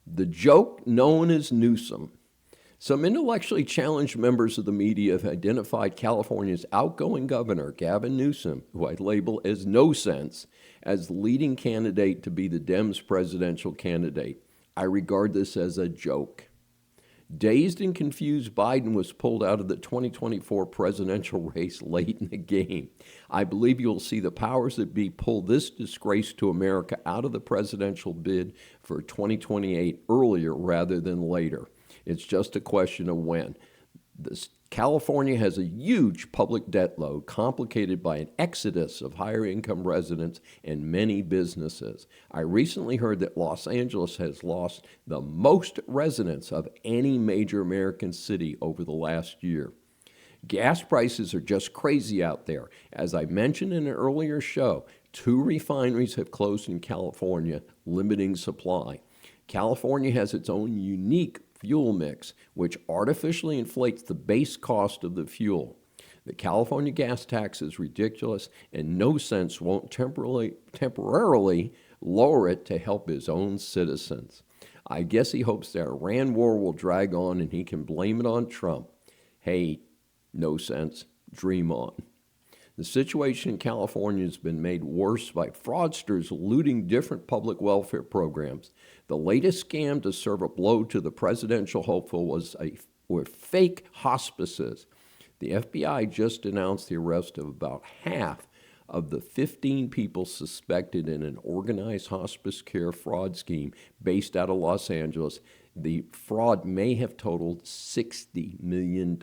The joke known as Newsom. Some intellectually challenged members of the media have identified California's outgoing governor, Gavin Newsom, who I label as no sense, as the leading candidate to be the Dems presidential candidate. I regard this as a joke. Dazed and confused Biden was pulled out of the 2024 presidential race late in the game. I believe you'll see the powers that be pull this disgrace to America out of the presidential bid for 2028 earlier rather than later. It's just a question of when. California has a huge public debt load complicated by an exodus of higher income residents and many businesses. I recently heard that Los Angeles has lost the most residents of any major American city over the last year. Gas prices are just crazy out there. As I mentioned in an earlier show, 2 refineries have closed in California, limiting supply. California has its own unique fuel mix, which artificially inflates the base cost of the fuel. The California gas tax is ridiculous, and no sense won't temporarily lower it to help his own citizens. I guess he hopes the Iran war will drag on and he can blame it on Trump. Hey, no sense, dream on. The situation in California has been made worse by fraudsters looting different public welfare programs. The latest scam to serve a blow to the presidential hopeful were fake hospices. The FBI just announced the arrest of about half of the 15 people suspected in an organized hospice care fraud scheme based out of Los Angeles. The fraud may have totaled $60 million.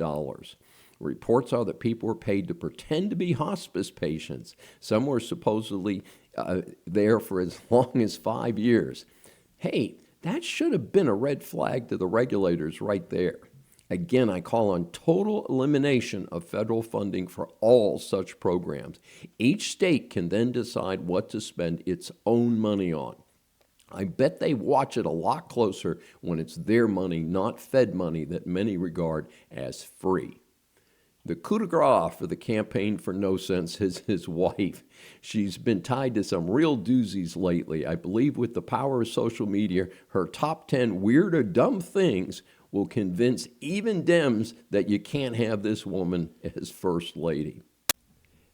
Reports are that people were paid to pretend to be hospice patients. Some were supposedly there for as long as 5 years. Hey, that should have been a red flag to the regulators right there. Again, I call on total elimination of federal funding for all such programs. Each state can then decide what to spend its own money on. I bet they watch it a lot closer when it's their money, not Fed money that many regard as free. The coup de grace for the campaign for no sense is his wife. She's been tied to some real doozies lately. I believe with the power of social media, her top 10 weird or dumb things will convince even Dems that you can't have this woman as First Lady.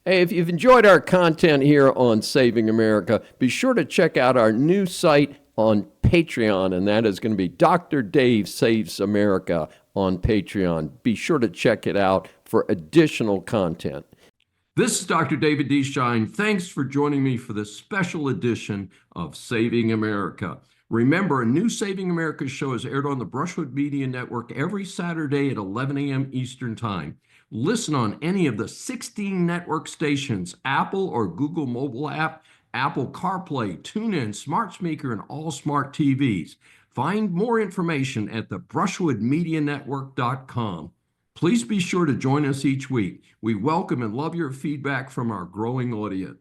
Hey, if you've enjoyed our content here on Saving America, be sure to check out our new site on Patreon, and that is going to be Dr. Dave Saves America on Patreon. Be sure to check it out for additional content. This is Dr. David D. Shine. Thanks for joining me for this special edition of Saving America. Remember, a new Saving America show is aired on the Brushwood Media Network every Saturday at 11 a.m. Eastern Time. Listen on any of the 16 network stations, Apple or Google mobile app, Apple CarPlay, TuneIn, Smart Speaker, and all smart TVs. Find more information at the brushwoodmedianetwork.com. Please be sure to join us each week. We welcome and love your feedback from our growing audience.